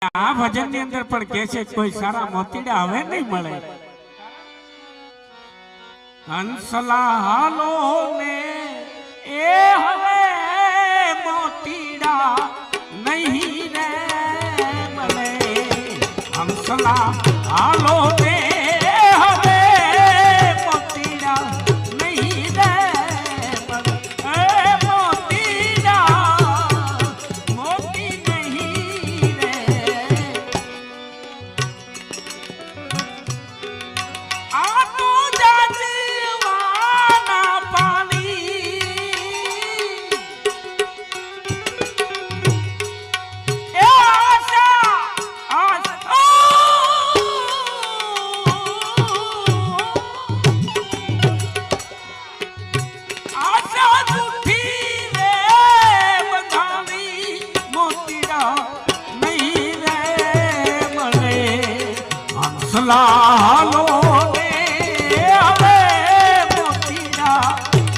આ ભજન ની અંદર પણ કહે છે કોઈ સારા મોતીડા હવે નહીં મળે. હંસલા હાલો ને એ હવે મોતીડા નહીં રે મળે. હંસલા હાલો ને હવે મોતીડા નહીં રે મળે. મોતીડા મોતી નહીં રે. આ તો જાજવાના પાણી એ આશા આશા જૂઠી રે બધાની મોતીડા નહીં રે મળે. હંસલા હાલો ને હવે મોતીડા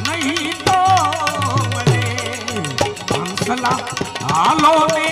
નહીં તો મળે. હંસલા હાલો ને